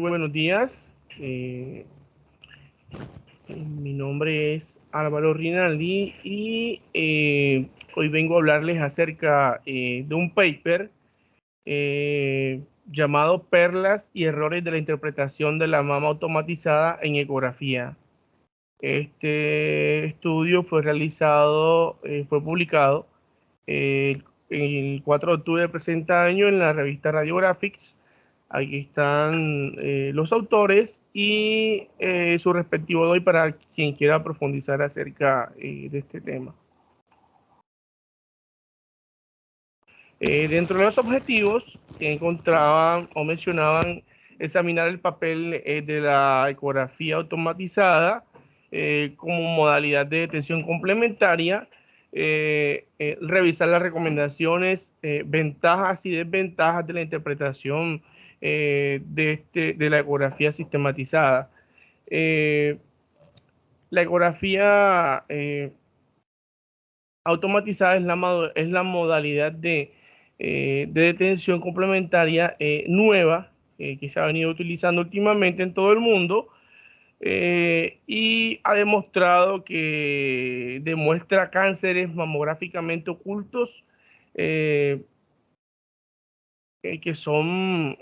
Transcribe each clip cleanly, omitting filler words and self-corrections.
Buenos días, mi nombre es Álvaro Rinaldi y hoy vengo a hablarles acerca de un paper llamado Perlas y errores de la interpretación de la mama automatizada en ecografía. Este estudio fue publicado el 4 de octubre del presente año en la revista Radiographics. Aquí están los autores y su respectivo doy para quien quiera profundizar acerca de este tema. Dentro de los objetivos que encontraban o mencionaban examinar el papel de la ecografía automatizada como modalidad de detección complementaria, revisar las recomendaciones, ventajas y desventajas de la interpretación de la ecografía sistematizada. La ecografía automatizada es la modalidad de detención complementaria nueva que se ha venido utilizando últimamente en todo el mundo y ha demostrado que demuestra cánceres mamográficamente ocultos eh, que son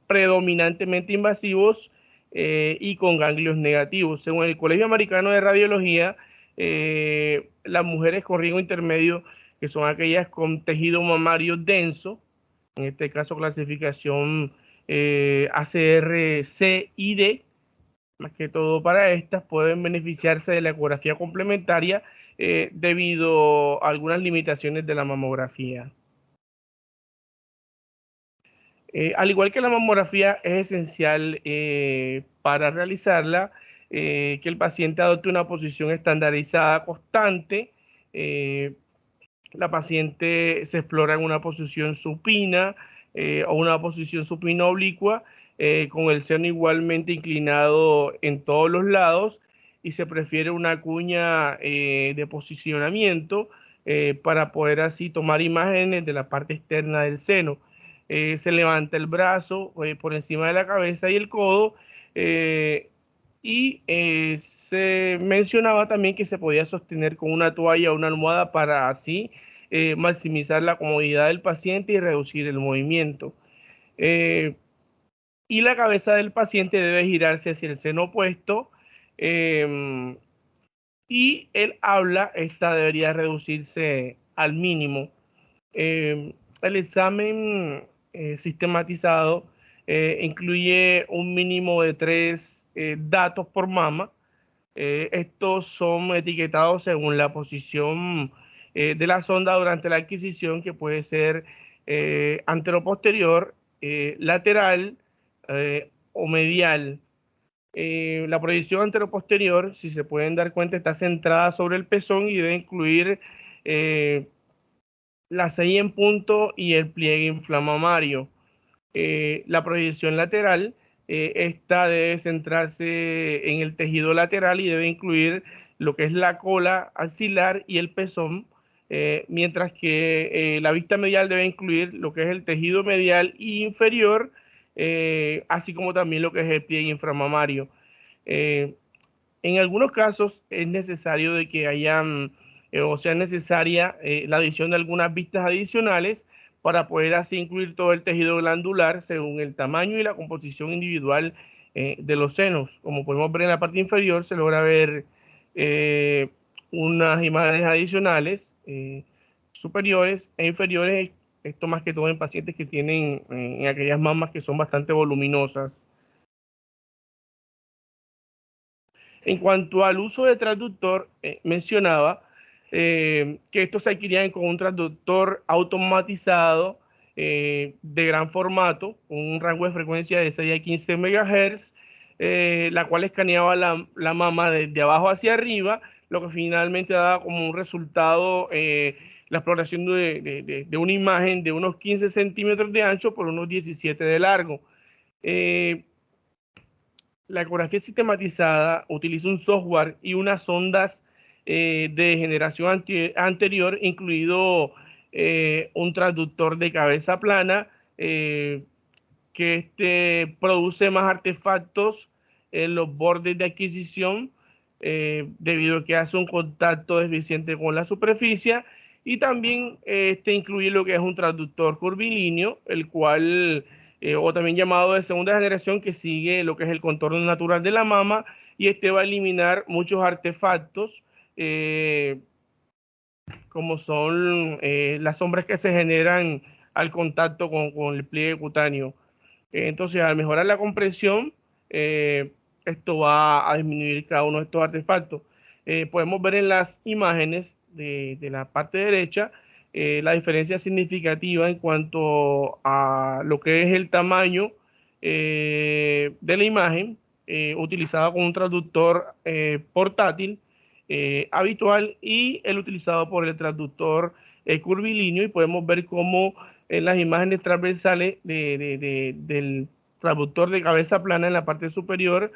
predominantemente invasivos y con ganglios negativos. Según el Colegio Americano de Radiología, las mujeres con riesgo intermedio, que son aquellas con tejido mamario denso, en este caso clasificación ACR, C y D, más que todo para estas, pueden beneficiarse de la ecografía complementaria debido a algunas limitaciones de la mamografía. Al igual que la mamografía es esencial para realizarla, que el paciente adopte una posición estandarizada constante. eh, la paciente se explora en una posición supina o una posición supina oblicua, con el seno igualmente inclinado en todos los lados, y se prefiere una cuña de posicionamiento para poder así tomar imágenes de la parte externa del seno. Se levanta el brazo por encima de la cabeza y el codo. Se mencionaba también que se podía sostener con una toalla o una almohada para así maximizar la comodidad del paciente y reducir el movimiento. Eh, y la cabeza del paciente debe girarse hacia el seno opuesto, eh, y el habla, esta debería reducirse al mínimo. El examen sistematizado incluye un mínimo de 3 datos por mama. Estos son etiquetados según la posición de la sonda durante la adquisición, que puede ser anteroposterior, lateral o medial. La proyección anteroposterior, si se pueden dar cuenta, está centrada sobre el pezón y debe incluir eh, la cella en punto y el pliegue inflamamario. La proyección lateral, esta debe centrarse en el tejido lateral y debe incluir lo que es la cola axilar y el pezón, mientras que la vista medial debe incluir lo que es el tejido medial e inferior, así como también lo que es el pliegue inframamario. Eh, en algunos casos es necesario de que hayan o sea necesaria la adición de algunas vistas adicionales para poder así incluir todo el tejido glandular según el tamaño y la composición individual de los senos. Como podemos ver en la parte inferior, se logra ver eh, unas imágenes adicionales superiores e inferiores, esto más que todo en pacientes que tienen en aquellas mamas que son bastante voluminosas. En cuanto al uso de transductor, mencionaba que estos se adquirían con un transductor automatizado de gran formato, con un rango de frecuencia de 6 a 15 MHz, la cual escaneaba la mama desde abajo hacia arriba, lo que finalmente daba como un resultado la exploración de una imagen de unos 15 centímetros de ancho por unos 17 de largo. Eh, la ecografía sistematizada utiliza un software y unas sondas de generación anterior, incluido un transductor de cabeza plana, que produce más artefactos en los bordes de adquisición, debido a que hace un contacto deficiente con la superficie, y también incluye lo que es un transductor curvilíneo, el cual, o también llamado de segunda generación, que sigue lo que es el contorno natural de la mama, y va a eliminar muchos artefactos, como son las sombras que se generan al contacto con el pliegue cutáneo. Entonces, al mejorar la compresión, esto va a disminuir cada uno de estos artefactos. Podemos ver en las imágenes de la parte derecha la diferencia significativa en cuanto a lo que es el tamaño de la imagen, utilizada con un traductor portátil habitual, y el utilizado por el traductor curvilíneo, y podemos ver cómo en las imágenes transversales del traductor de cabeza plana en la parte superior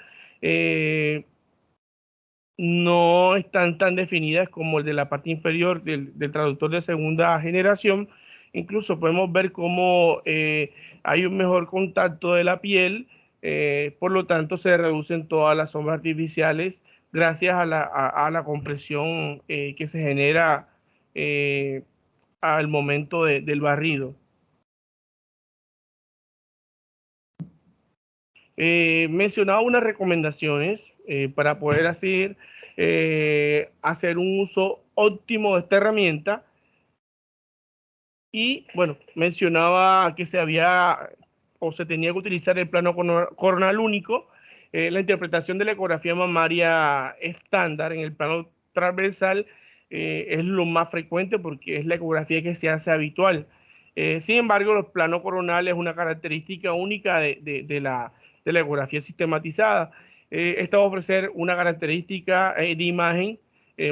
no están tan definidas como el de la parte inferior del traductor de segunda generación. Incluso podemos ver cómo hay un mejor contacto de la piel, por lo tanto se reducen todas las sombras artificiales gracias a la compresión que se genera al momento del barrido. Mencionaba unas recomendaciones para poder hacer un uso óptimo de esta herramienta. Y bueno, mencionaba que se tenía que utilizar el plano coronal único. La interpretación de la ecografía mamaria estándar en el plano transversal es lo más frecuente, porque es la ecografía que se hace habitual. Sin embargo, los planos coronales es una característica única de la ecografía sistematizada. Esta va a ofrecer una característica de imagen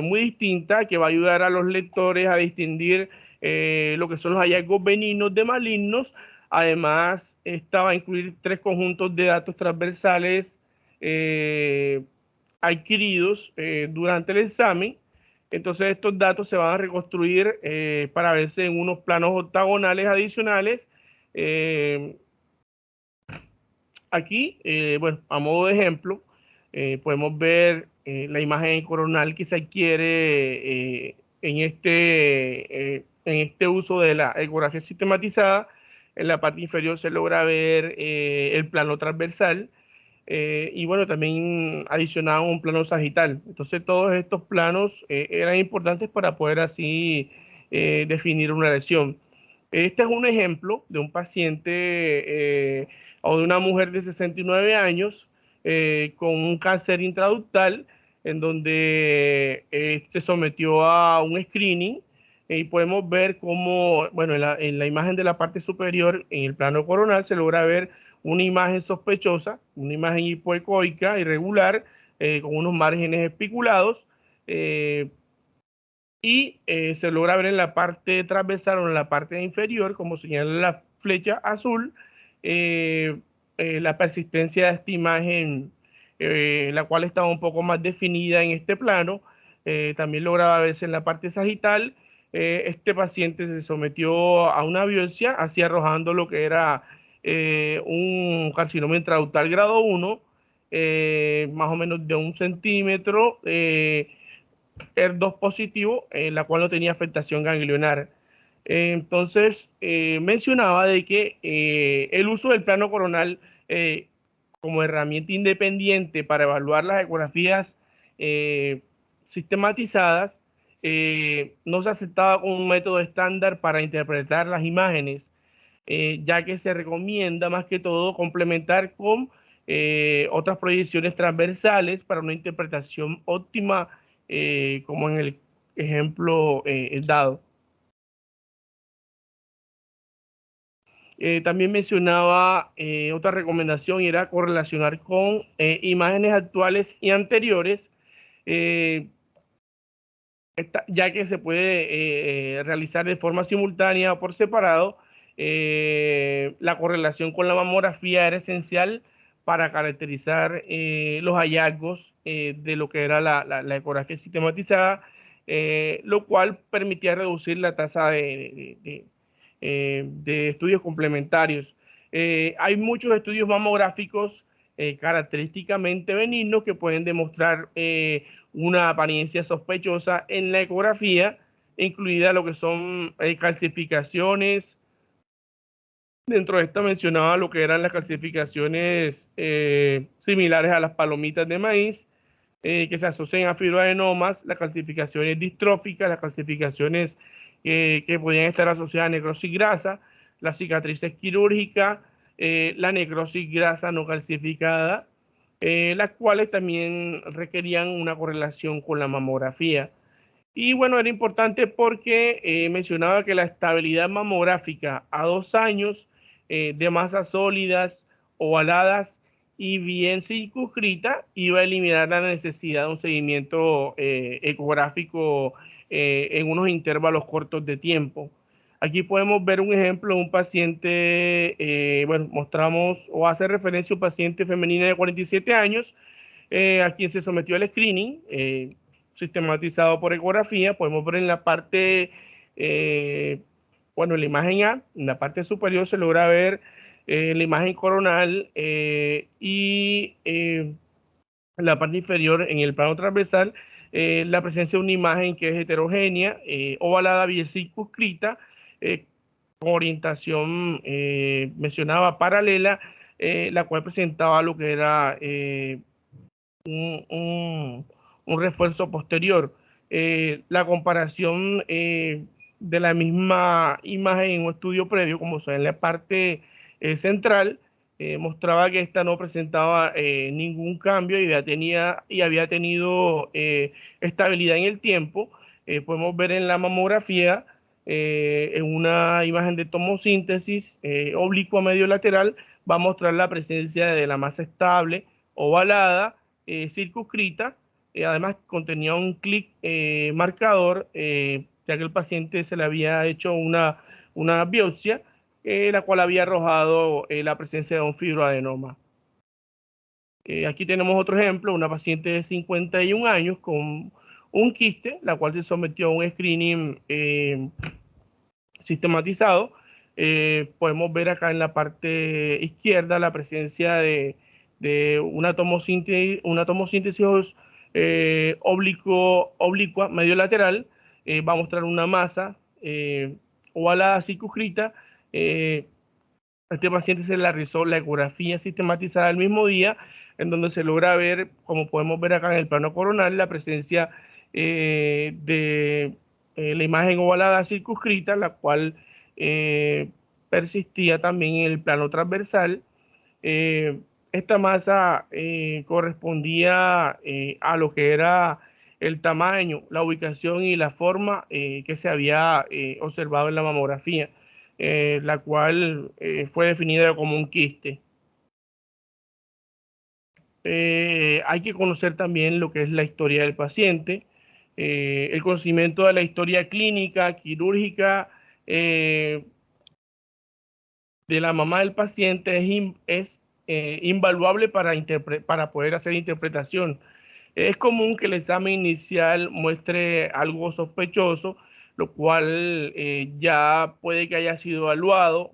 muy distinta, que va a ayudar a los lectores a distinguir lo que son los hallazgos benignos de malignos. Además, esta va a incluir 3 conjuntos de datos transversales adquiridos durante el examen. Entonces, estos datos se van a reconstruir para verse en unos planos octagonales adicionales. Aquí, bueno, a modo de ejemplo, podemos ver la imagen coronal que se adquiere en este uso de la ecografía sistematizada. En la parte inferior se logra ver el plano transversal, y bueno, también adicionado un plano sagital. Entonces, todos estos planos eran importantes para poder así definir una lesión. Este es un ejemplo de un paciente o de una mujer de 69 años con un cáncer intraductal, en donde se sometió a un screening, y podemos ver cómo, bueno, en la imagen de la parte superior, en el plano coronal, se logra ver una imagen sospechosa, una imagen hipoecoica irregular, con unos márgenes espiculados. Y se logra ver en la parte transversal o en la parte inferior, como señala la flecha azul, eh, la persistencia de esta imagen, la cual estaba un poco más definida en este plano. También lograba verse en la parte sagital. Este paciente se sometió a una biopsia, así arrojando lo que era un carcinoma intraductal grado 1, más o menos de 1 centímetro. ER2 positivo, la cual no tenía afectación ganglionar. Entonces, mencionaba de que el uso del plano coronal como herramienta independiente para evaluar las ecografías sistematizadas no se aceptaba como un método estándar para interpretar las imágenes, ya que se recomienda más que todo complementar con otras proyecciones transversales para una interpretación óptima, como en el ejemplo dado. También mencionaba otra recomendación, y era correlacionar con imágenes actuales y anteriores, eh, ya que se puede realizar de forma simultánea o por separado. La correlación con la mamografía era esencial para caracterizar los hallazgos de lo que era la ecografía sistematizada, lo cual permitía reducir la tasa de estudios complementarios. Hay muchos estudios mamográficos característicamente benignos que pueden demostrar una apariencia sospechosa en la ecografía, incluida lo que son calcificaciones. Dentro de esta mencionaba lo que eran las calcificaciones similares a las palomitas de maíz, que se asocian a fibroadenomas, las calcificaciones distróficas, las calcificaciones que podían estar asociadas a necrosis grasa, las cicatrices quirúrgicas, la necrosis grasa no calcificada, las cuales también requerían una correlación con la mamografía. Y bueno, era importante porque mencionaba que la estabilidad mamográfica a 2 años de masas sólidas, ovaladas y bien circunscrita iba a eliminar la necesidad de un seguimiento ecográfico en unos intervalos cortos de tiempo. Aquí podemos ver un ejemplo de un paciente, bueno, mostramos o hace referencia a un paciente femenina de 47 años a quien se sometió al screening sistematizado por ecografía. Podemos ver en la parte, bueno, en la imagen A, en la parte superior se logra ver la imagen coronal y en la parte inferior, en el plano transversal, la presencia de una imagen que es heterogénea, ovalada, bien circunscrita, con orientación mencionaba paralela, la cual presentaba lo que era un, un, un refuerzo posterior. La comparación de la misma imagen en un estudio previo, como se ve en la parte central, mostraba que esta no presentaba ningún cambio y había tenido estabilidad en el tiempo. Podemos ver en la mamografía, en una imagen de tomosíntesis oblicua medio lateral, va a mostrar la presencia de la masa estable, ovalada, circunscrita. Además contenía un clic marcador, ya que el paciente se le había hecho una biopsia, la cual había arrojado la presencia de un fibroadenoma. Aquí tenemos otro ejemplo, una paciente de 51 años con un quiste, la cual se sometió a un screening sistematizado. Podemos ver acá en la parte izquierda la presencia de una tomosíntesis oblicua medio lateral. Va a mostrar una masa ovalada circunscrita. A este paciente se le realizó la ecografía sistematizada el mismo día, en donde se logra ver, como podemos ver acá en el plano coronal, la presencia de la imagen ovalada circunscrita, la cual persistía también en el plano transversal. Eh, Esta masa correspondía a lo que era el tamaño, la ubicación y la forma que se había observado en la mamografía, la cual fue definida como un quiste. Hay que conocer también lo que es la historia del paciente, el conocimiento de la historia clínica, quirúrgica, de la mamá del paciente es invaluable para poder hacer interpretación. Es común que el examen inicial muestre algo sospechoso, lo cual ya puede que haya sido evaluado,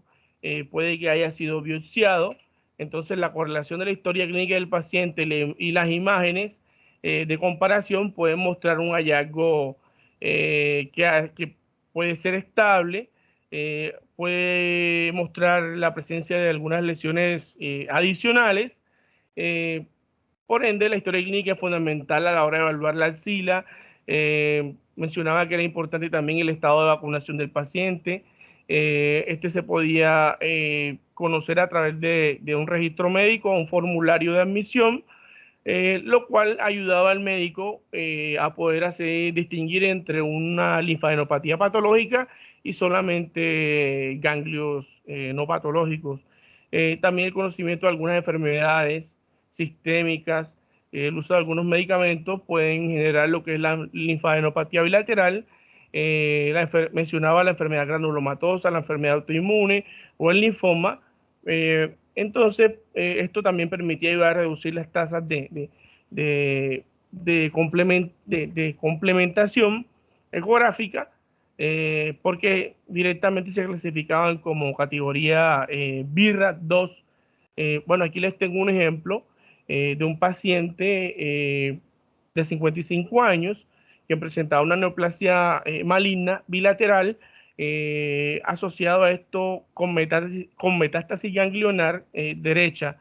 puede que haya sido biopsiado. Entonces, la correlación de la historia clínica del paciente y las imágenes de comparación pueden mostrar un hallazgo que puede ser estable, puede mostrar la presencia de algunas lesiones adicionales. eh, por ende, la historia clínica es fundamental a la hora de evaluar la axila. Mencionaba que era importante también el estado de vacunación del paciente. Este se podía conocer a través de un registro médico, un formulario de admisión, lo cual ayudaba al médico a poder distinguir entre una linfadenopatía patológica y solamente ganglios no patológicos. También el conocimiento de algunas enfermedades sistémicas, el uso de algunos medicamentos pueden generar lo que es la linfadenopatía bilateral. Mencionaba la enfermedad granulomatosa, la enfermedad autoinmune o el linfoma. Entonces, esto también permitía ayudar a reducir las tasas de complementación ecográfica, porque directamente se clasificaban como categoría BIRAT 2. Bueno, aquí les tengo un ejemplo de un paciente de 55 años que presentaba una neoplasia maligna bilateral asociado a esto con metástasis ganglionar derecha.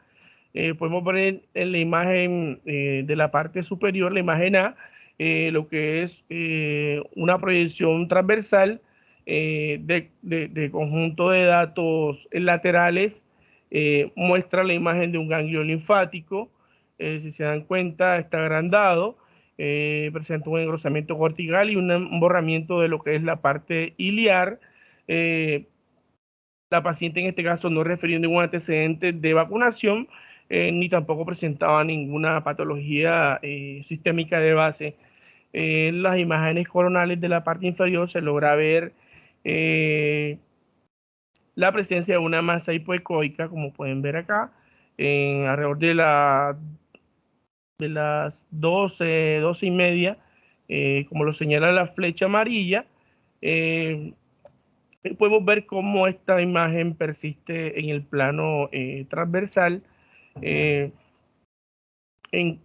Podemos ver en la imagen de la parte superior, la imagen A, lo que es una proyección transversal de conjunto de datos laterales. Muestra la imagen de un ganglio linfático. Si se dan cuenta, está agrandado. Presenta un engrosamiento cortical y un borramiento de lo que es la parte iliar. La paciente en este caso no refirió ningún antecedente de vacunación, ni tampoco presentaba ninguna patología sistémica de base. En las imágenes coronales de la parte inferior se logra ver la presencia de una masa hipoecoica, como pueden ver acá, en alrededor de las 12:30, como lo señala la flecha amarilla. eh, Podemos ver cómo esta imagen persiste en el plano transversal. Eh, en,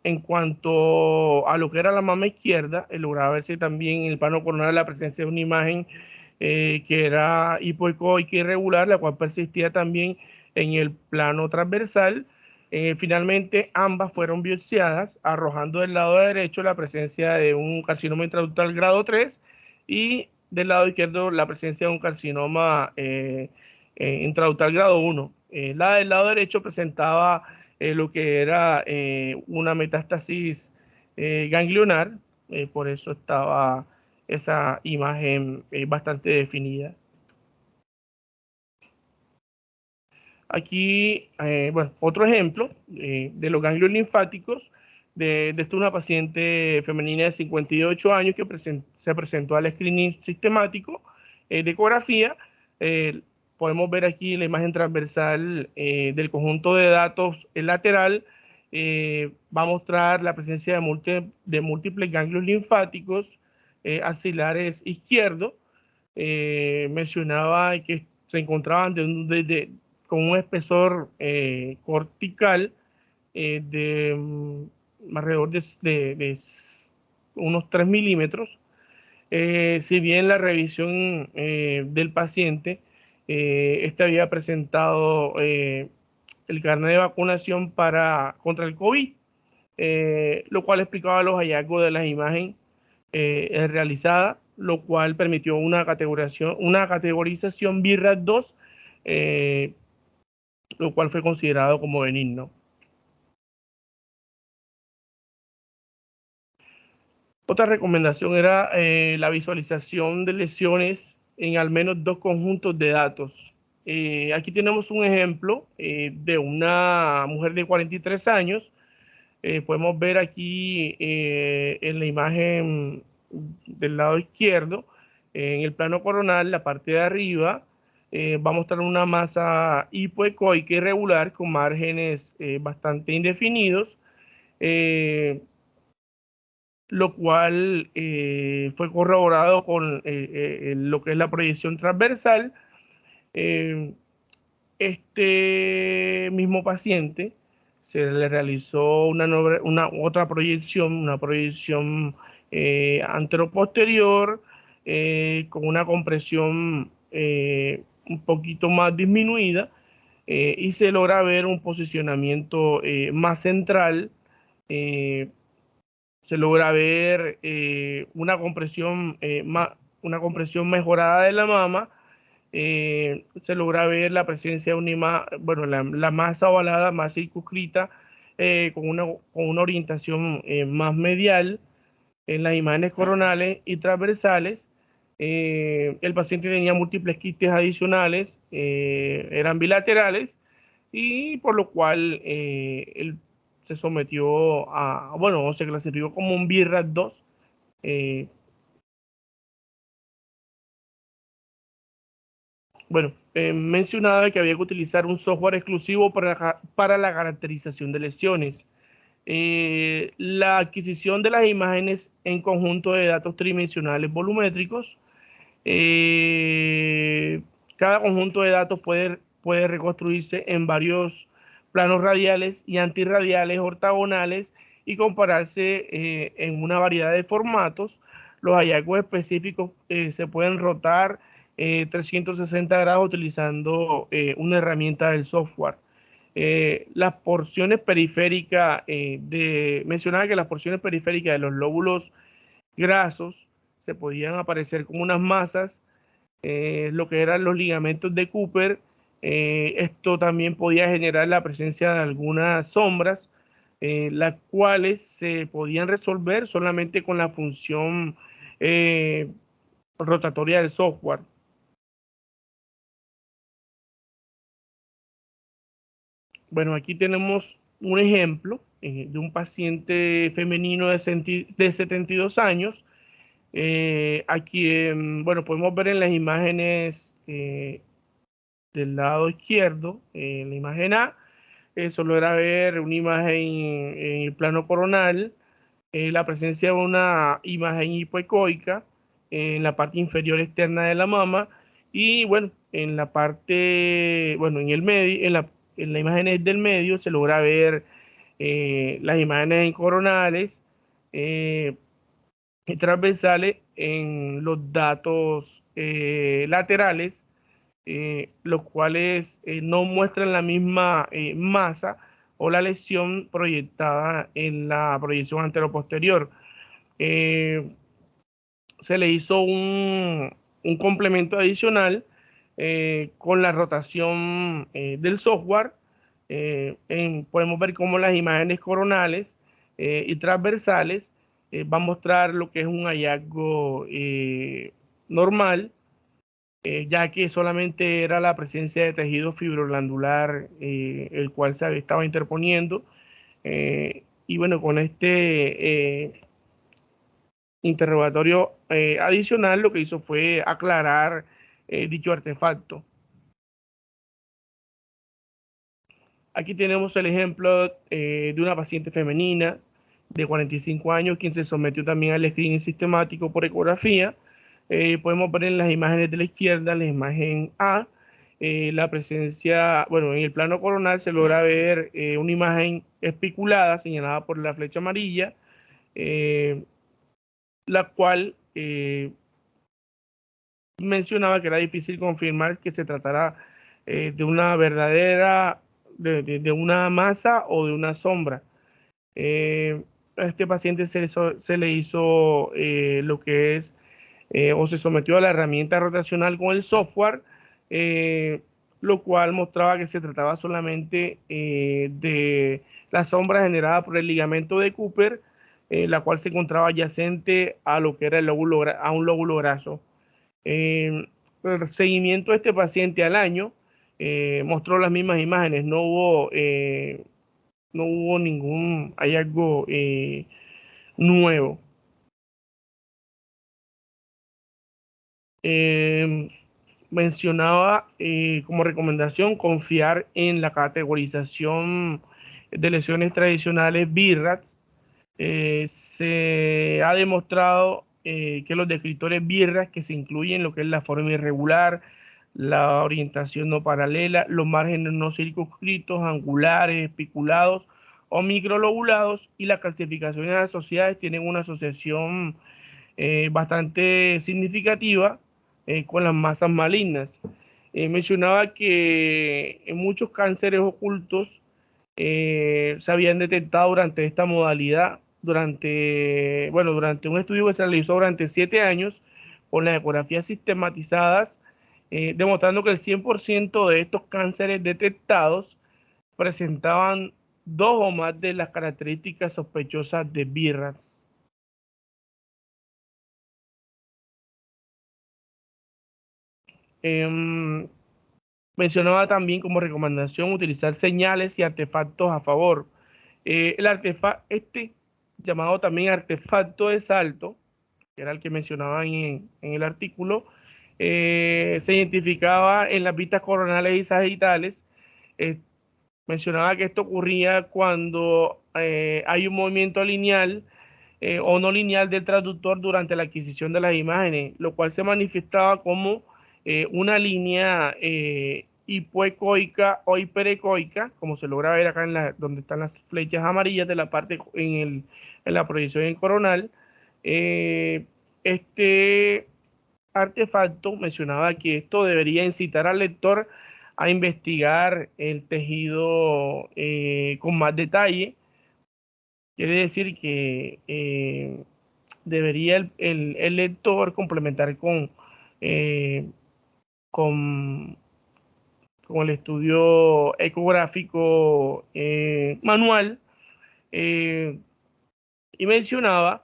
en cuanto a lo que era la mama izquierda, lograba verse también en el plano coronal la presencia de una imagen que era hipoecoica irregular, la cual persistía también en el plano transversal. Finalmente, ambas fueron biopsiadas, arrojando del lado derecho la presencia de un carcinoma intraductal grado 3 y del lado izquierdo la presencia de un carcinoma intraductal grado 1. La del lado derecho presentaba lo que era una metástasis ganglionar, por eso estaba esa imagen bastante definida. Aquí, bueno, otro ejemplo de los ganglios linfáticos de esta una paciente femenina de 58 años que se presentó al screening sistemático de ecografía. Eh, Podemos ver aquí la imagen transversal del conjunto de datos lateral. Va a mostrar la presencia de múltiples ganglios linfáticos axilares izquierdos. Mencionaba que se encontraban con un espesor cortical alrededor de unos 3 milímetros. Si bien la revisión del paciente, este había presentado el carnet de vacunación contra el COVID, lo cual explicaba los hallazgos de las imágenes realizada, lo cual permitió una categorización BIRAT 2, lo cual fue considerado como benigno. Otra recomendación era la visualización de lesiones en al menos dos conjuntos de datos. Aquí tenemos un ejemplo de una mujer de 43 años. Podemos ver aquí en la imagen del lado izquierdo, en el plano coronal, la parte de arriba, va a mostrar una masa hipoecoica irregular con márgenes bastante indefinidos, eh, lo cual fue corroborado con lo que es la proyección transversal. Eh, este mismo paciente se le realizó una otra proyección, una proyección anteroposterior con una compresión un poquito más disminuida y se logra ver un posicionamiento más central. eh, Se logra ver una compresión mejorada de la mama. Se logra ver la presencia de bueno, la masa ovalada más circunscrita con una orientación más medial en las imágenes coronales y transversales. El paciente tenía múltiples quistes adicionales, eran bilaterales, y por lo cual él se sometió bueno, se clasificó como un BIRAT 2. eh, Bueno, mencionaba que había que utilizar un software exclusivo para la caracterización de lesiones. La adquisición de las imágenes en conjunto de datos tridimensionales volumétricos Cada conjunto de datos puede reconstruirse en varios planos radiales y antirradiales ortogonales y compararse en una variedad de formatos. Los hallazgos específicos se pueden rotar 360 grados utilizando una herramienta del software. Las porciones periféricas mencionaba que las porciones periféricas de los lóbulos grasos se podían aparecer como unas masas, lo que eran los ligamentos de Cooper. Esto también podía generar la presencia de algunas sombras, las cuales se podían resolver solamente con la función eh, rotatoria del software. Bueno, aquí tenemos un ejemplo de un paciente femenino de 72 años, a quien, bueno, podemos ver en las imágenes del lado izquierdo, en la imagen A, solo era ver una imagen en el plano coronal, la presencia de una imagen hipoecoica en la parte inferior externa de la mama y bueno, en la parte, bueno, en el medio, en la imagen del medio se logra ver las imágenes coronales eh, y transversales en los datos laterales, los cuales no muestran la misma masa o la lesión proyectada en la proyección anteroposterior. Eh, Se le hizo un complemento adicional con la rotación del software. Podemos ver cómo las imágenes coronales y transversales van a mostrar lo que es un hallazgo normal, ya que solamente era la presencia de tejido fibroglandular, el cual estaba interponiendo. Y bueno, con este interrogatorio adicional, lo que hizo fue aclarar dicho artefacto. Aquí tenemos el ejemplo de una paciente femenina de 45 años, quien se sometió también al screening sistemático por ecografía. Podemos ver en las imágenes de la izquierda, la imagen A, la presencia, bueno, en el plano coronal se logra ver una imagen especulada señalada por la flecha amarilla, eh, la cual mencionaba que era difícil confirmar que se tratara de una verdadera, de una masa o de una sombra. A este paciente se le hizo lo que es, o se sometió a la herramienta rotacional con el software, eh, lo cual mostraba que se trataba solamente de la sombra generada por el ligamento de Cooper, la cual se encontraba adyacente a lo que era a un lóbulo graso. El seguimiento de este paciente al año mostró las mismas imágenes, no hubo ningún hallazgo nuevo. Eh, Mencionaba como recomendación confiar en la categorización de lesiones tradicionales BIRATS. Se ha demostrado que los descriptores BIRRAS, que se incluyen lo que es la forma irregular, la orientación no paralela, los márgenes no circunscritos, angulares, espiculados o microlobulados, y las calcificaciones asociadas tienen una asociación bastante significativa con las masas malignas. Mencionaba que en muchos cánceres ocultos se habían detectado durante esta modalidad, durante un estudio que se realizó durante 7 años con las ecografías sistematizadas, demostrando que el 100% de estos cánceres detectados presentaban dos o más de las características sospechosas de BRAF. Eh, Mencionaba también como recomendación utilizar señales y artefactos a favor. El artefacto, llamado también artefacto de salto, que era el que mencionaba en el artículo, se identificaba en las vistas coronales y sagitales. Eh, Mencionaba que esto ocurría cuando hay un movimiento lineal o no lineal del traductor durante la adquisición de las imágenes, lo cual se manifestaba como una línea hipoecoica o hiperecoica, como se logra ver acá donde están las flechas amarillas de la parte en la proyección en coronal. Este artefacto mencionaba que esto debería incitar al lector a investigar el tejido con más detalle. Quiere decir que debería el lector complementar eh, con, con el estudio ecográfico manual, eh, y mencionaba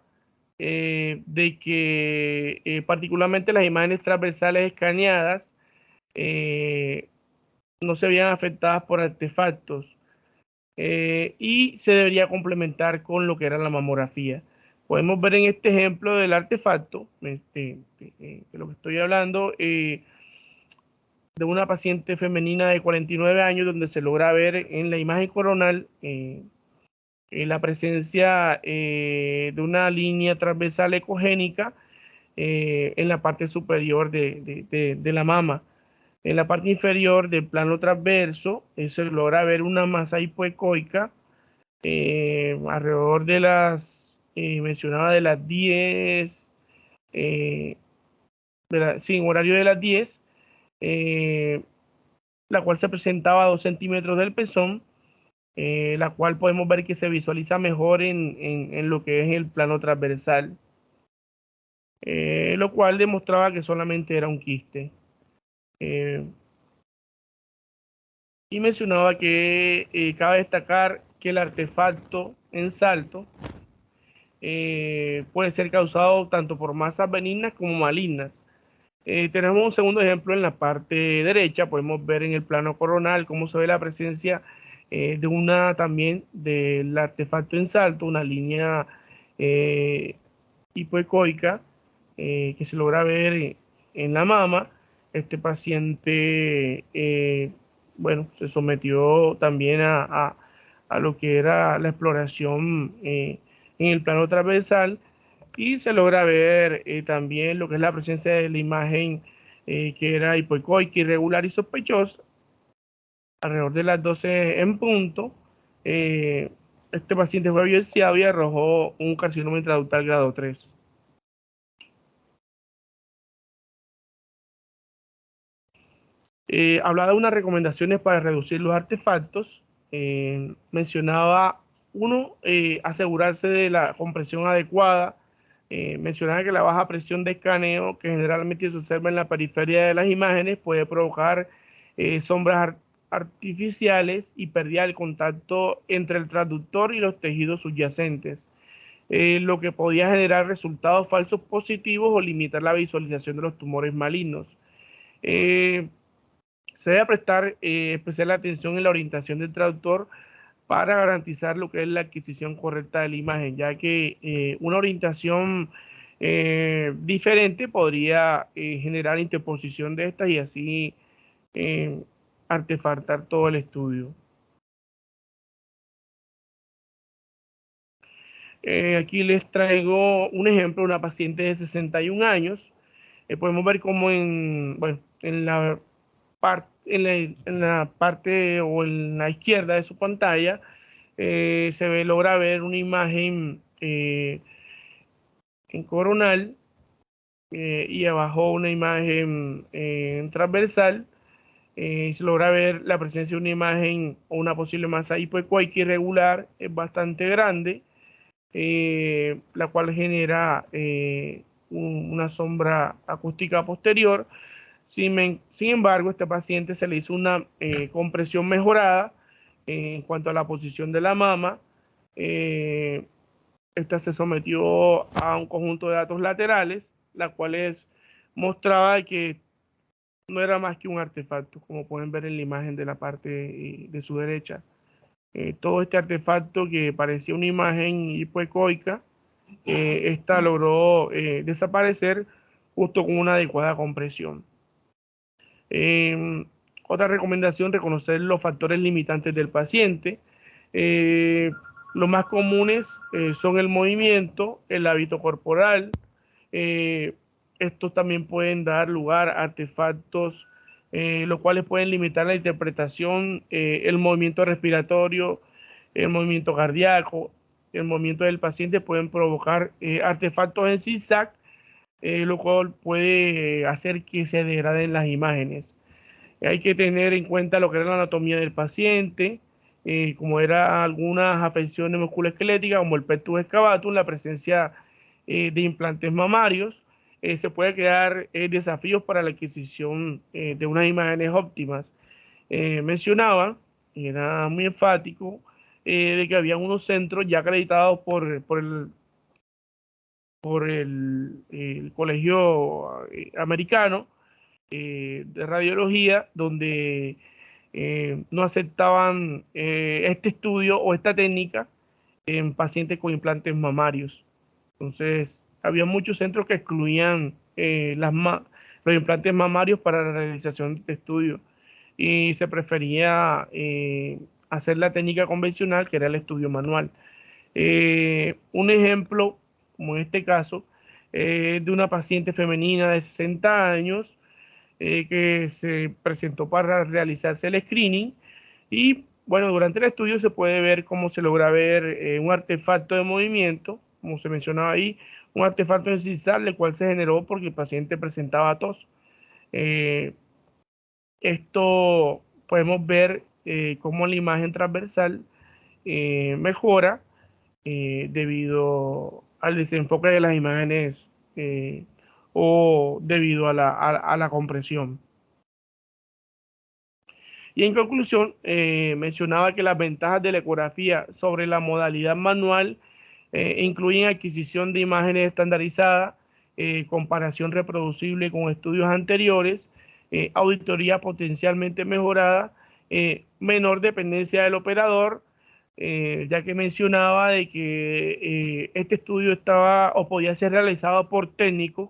de que particularmente las imágenes transversales escaneadas eh, no se veían afectadas por artefactos, y se debería complementar con lo que era la mamografía. Podemos ver en este ejemplo del artefacto, de lo que estoy hablando, de una paciente femenina de 49 años, donde se logra ver en la imagen coronal la presencia de una línea transversal ecogénica en la parte superior de la mama. En la parte inferior del plano transverso se logra ver una masa hipoecoica alrededor de mencionaba de las 10, sí, en horario de las 10, eh, la cual se presentaba a 2 centímetros del pezón, la cual podemos ver que se visualiza mejor en lo que es el plano transversal, lo cual demostraba que solamente era un quiste. Y mencionaba que cabe destacar que el artefacto en salto puede ser causado tanto por masas benignas como malignas. Tenemos un segundo ejemplo en la parte derecha. Podemos ver en el plano coronal cómo se ve la presencia de una también del artefacto en salto, una línea eh, hipoecoica que se logra ver en la mama. Este paciente, bueno, se sometió también a lo que era la exploración en el plano transversal, y se logra ver también lo que es la presencia de la imagen que era hipoecoica, irregular y sospechosa. Alrededor de las 12 en punto, eh, este paciente fue biopsiado y arrojó un carcinoma intraductal grado 3. Hablaba de unas recomendaciones para reducir los artefactos. Mencionaba, uno, asegurarse de la compresión adecuada. Mencionaba que la baja presión de escaneo, que generalmente se observa en la periferia de las imágenes, puede provocar sombras artificiales y pérdida del contacto entre el transductor y los tejidos subyacentes, lo que podía generar resultados falsos positivos o limitar la visualización de los tumores malignos. Eh, Se debe prestar especial atención en la orientación del traductor para garantizar lo que es la adquisición correcta de la imagen, ya que una orientación diferente podría generar interposición de estas y así eh, artefactar todo el estudio. Aquí les traigo un ejemplo de una paciente de 61 años. Podemos ver cómo bueno, en la parte o en la izquierda de su pantalla logra ver una imagen en coronal, y abajo una imagen transversal. Se logra ver la presencia de una imagen o una posible masa hipoecoica irregular bastante grande, la cual genera una sombra acústica posterior. Sin embargo, a este paciente se le hizo una compresión mejorada en cuanto a la posición de la mama. Eh, Esta se sometió a un conjunto de datos laterales, la cuales mostraba que no era más que un artefacto, como pueden ver en la imagen de la parte de su derecha. Todo este artefacto que parecía una imagen hipoecoica, esta logró desaparecer justo con una adecuada compresión. Eh, Otra recomendación, reconocer los factores limitantes del paciente. Eh, Los más comunes son el movimiento, el hábito corporal. Estos también pueden dar lugar a artefactos, los cuales pueden limitar la interpretación, el movimiento respiratorio, el movimiento cardíaco, el movimiento del paciente pueden provocar artefactos en zigzag, lo cual puede hacer que se degraden las imágenes. Hay que tener en cuenta lo que era la anatomía del paciente, como era algunas afecciones musculoesqueléticas, como el pectus excavatum, la presencia de implantes mamarios. Se puede crear desafíos para la adquisición de unas imágenes óptimas. Mencionaba, y era muy enfático, de que había unos centros ya acreditados por el Colegio Americano de Radiología, donde no aceptaban este estudio o esta técnica en pacientes con implantes mamarios. Entonces, había muchos centros que excluían los implantes mamarios para la realización de este estudio y se prefería hacer la técnica convencional, que era el estudio manual. Un ejemplo, como en este caso, de una paciente femenina de 60 años que se presentó para realizarse el screening y bueno, durante el estudio se puede ver cómo se logra ver un artefacto de movimiento, como se mencionaba ahí, un artefacto en zigzag, el cual se generó porque el paciente presentaba tos. Eh, Esto podemos ver cómo la imagen transversal mejora debido al desenfoque de las imágenes o debido a la compresión. Y en conclusión, mencionaba que las ventajas de la ecografía sobre la modalidad manual incluyen adquisición de imágenes estandarizadas, comparación reproducible con estudios anteriores, auditoría potencialmente mejorada, menor dependencia del operador, ya que mencionaba de que este estudio estaba o podía ser realizado por técnicos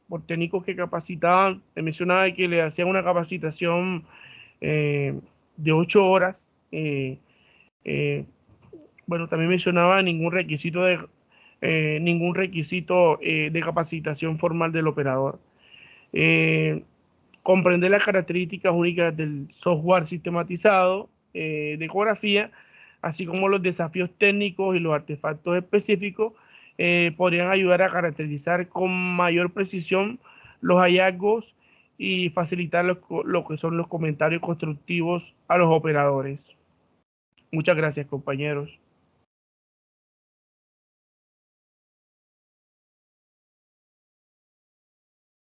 por técnicos que capacitaban, mencionaba que le hacían una capacitación de 8 horas. Bueno, también mencionaba ningún requisito de capacitación formal del operador. Eh, Comprender las características únicas del software sistematizado de ecografía, así como los desafíos técnicos y los artefactos específicos, podrían ayudar a caracterizar con mayor precisión los hallazgos y facilitar lo que son los comentarios constructivos a los operadores. Muchas gracias, compañeros.